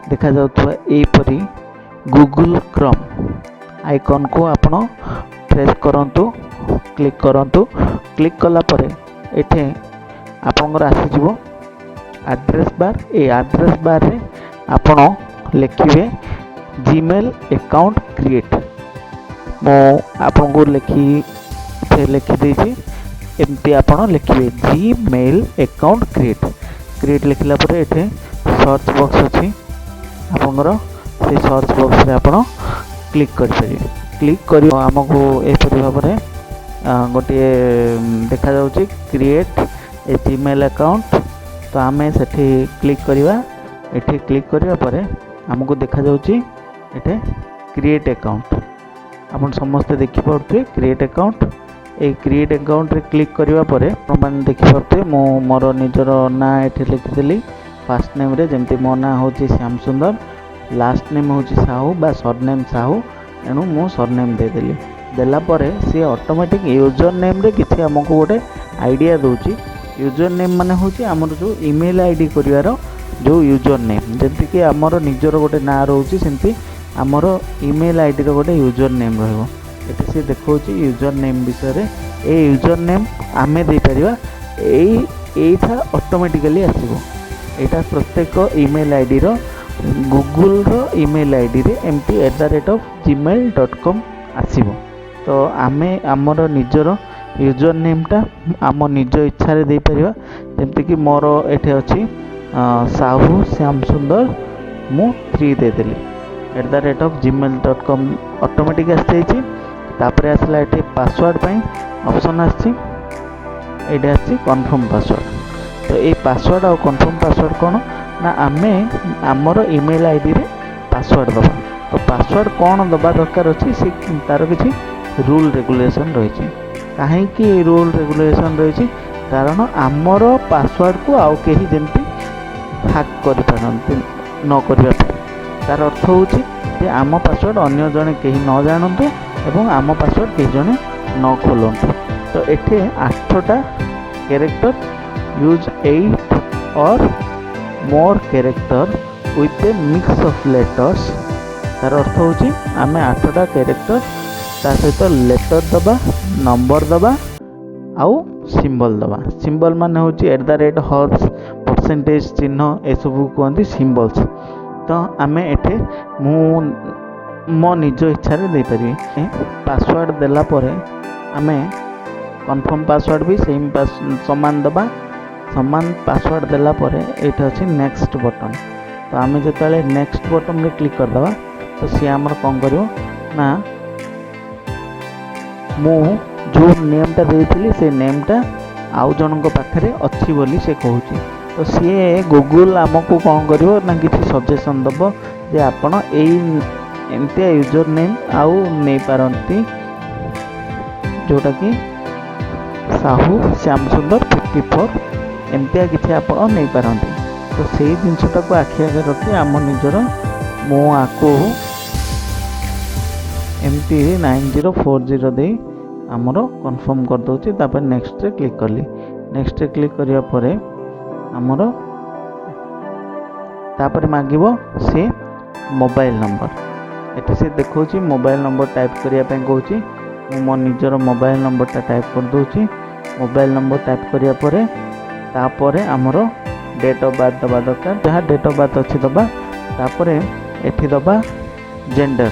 देखा जाउथुवा एपरी Google Chrome icon को आपण प्रेस करंतु, क्लिक करंतु। क्लिक कला परे एठे आपनकर आसी जिवो एड्रेस बार। ए एड्रेस बार रे आपण लिखिबे जीमेल अकाउंट क्रिएट। मो आपन को लिखि देछि एमती आपण लिखिबे जीमेल अकाउंट क्रिएट लिखला परे एठे सर्च बॉक्स अछि आपनकर। से सर्च बॉक्स रे आपण क्लिक कर परिबे। क्लिक करी हमको एपरि भाव में गोटे देखा जाउछि क्रिएट ए जीमेल अकाउंट। तो आमे सेठी क्लिक करिवा। एठी क्लिक करिवा परे हमको देखा जाउछि एठे क्रिएट अकाउंट। आपण समस्त देखि पड़थि क्रिएट अकाउंट। ए क्रिएट अकाउंट रे क्लिक करिवा परे आपण देखि पड़थि मो मोर निजर ना एठी लिखि देली। फर्स्ट नेम रे जेमति मो ना होछि श्याम सुंदर, लास्ट नेम होछि साहू बा सरनेम साहू, एणु मो सरनेम दे देली। देला परे सी ऑटोमेटिक यूजर नेम रे किछि हमको गोटे आइडिया दोछि। यूजर नेम माने होछि हमर जो ईमेल आईडी करिवार जो यूजर नेम, जेमति कि हमर निजर गोटे ना रहउछि सेमति हमर ईमेल आईडी रो गोटे यूजर नेम रहबो। एते से देखौछि यूजर नेम विषय रे। ए यूजर नेम आमे दे परिबा। एइठा ऑटोमेटिकली आसीबो। एटा प्रत्येक ईमेल आईडी रो गूगल रो ईमेल आईडी रे एमटी @gmail.com आसीबो। तो आमे हमर निजर यूजर नेम टा आम निज इच्छा रे दे परिबा। जेमति कि मोर एठे अछि साहू श्याम सुंदर मु 3 दे देली @gmail.com ऑटोमेटिक आसी जाइछि। तापरे आसला एठे पासवर्ड पई ऑप्शन आछि। एडा आछि कन्फर्म पासवर्ड। तो ए पासवर्ड और कन्फर्म पासवर्ड कोन ना आमे हमर ईमेल आईडी रे पासवर्ड दबा। तो पासवर्ड कौन दबा दरकार अच्छी से तार किसी रूल रेगुलेशन रही। कहीं रूल रेगुलेशन रही कारण आमर पासवर्ड को आउ कहीं जमती हैक कर न करने। तार अर्थ होची जे आम पासवर्ड अन्य जने कहीं न जानतु एवं आम पासवर्ड कहीं जने न खोलतु। तो एठे 8टा कैरेक्टर यूज 8 और मोर character with A mix of letters. तार अर्थ होची आमे 8टा कैरेक्टर ता सहित लेटर दबा, नंबर दबा आउ सिंबल दबा। सिंबल माने होची @ परसेंटेज चिन्ह ए सब कहते सिंबल्स। तो आमे एठे मो निज इच्छा रे दे पारि। पासवर्ड देला परे आमे कन्फर्म पासवर्ड भी सेम समान दबा। समान पासवर्ड देला परे एठे अछि नेक्स्ट बटन। तो आमे जतले नेक्स्ट बटन रे क्लिक कर दबा तो सी आमर कौन करियो ना मु जो नेम टा देइथिली से नेम टा आउ जनक पाखरे अच्छी बोली से कहूची। तो सी गूगल आमको कौन करियो ना किसी सजेशन दबो जे आपण एमती यूजर नेम आउ नहीं पारंती जोटा कि साहू श्याम सुंदर 54 एमती किसी आप नहीं पारंती। तो से जिनटा को आखि आगे रखी आम निजर मो आको एमती 9040 दे आमर कन्फर्म कर दूची। तापर नेक्स्ट रे क्लिक करली। नेक्स्ट रे क्लिक करिया परे आमर तापर मागिबो से मोबाइल नंबर। एटी से देखौची मोबाइल नंबर टाइप करिया पे कहूची। मो निजर मोबाइल नंबर टा टाइप कर दूची। मोबाइल नंबर टाइप करिया परे तापरे आमर डेट ऑफ बर्थ दबा दरकार। जहाँ डेट ऑफ बर्थ अच्छी दबा। तापरे एठी दबा जेंडर।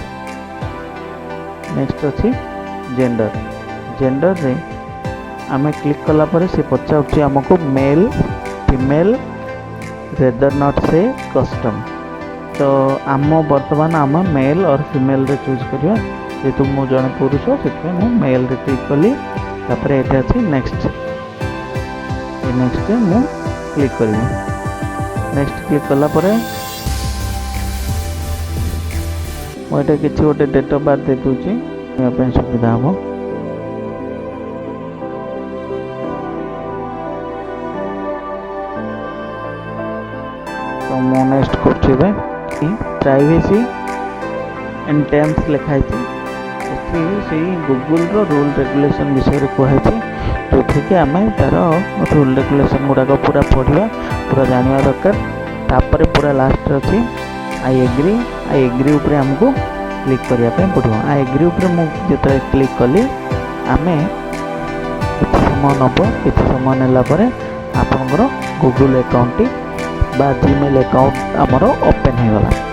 नेक्स्ट अच्छी जेंडर। जेंडर रे आमे क्लिक कला परे से पचाउची हमको मेल फीमेल रेदर नॉट से कस्टम। तो आम बर्तमान आम मेल और फीमेल रे चूज करिया। जेतु मो जने पुरुष से मु मेल रे क्लिक कली। तापर एटा अछि नेक्स्ट। नेक्स्ट मु क्लिक करी। नेक्स्ट क्लिक कला परे मोटा किसी गोटे डेट ऑफ बर्थ दे दूची पे सुविधा हम। तो मो नेक्स्ट कर प्राइवेसी एंड टर्म्स लिखाई से गूगल रो रूल रेगुलेशन विषय रे कहै छै। जो थे आम तार रूल रेगुलेशन गुड़ाक पूरा पढ़ा पूरा जाना दरकार। तापर पूरा लास्ट अच्छी आई एग्री ऊपर हमको क्लिक करने पड़ो। आई एग्री ऊपर मुझे क्लिक कली आमे किसी समय नब किसी समय नेला परे आपनकर गूगल अकाउंट बा जीमेल अकाउंट आमर ओपन हो गला।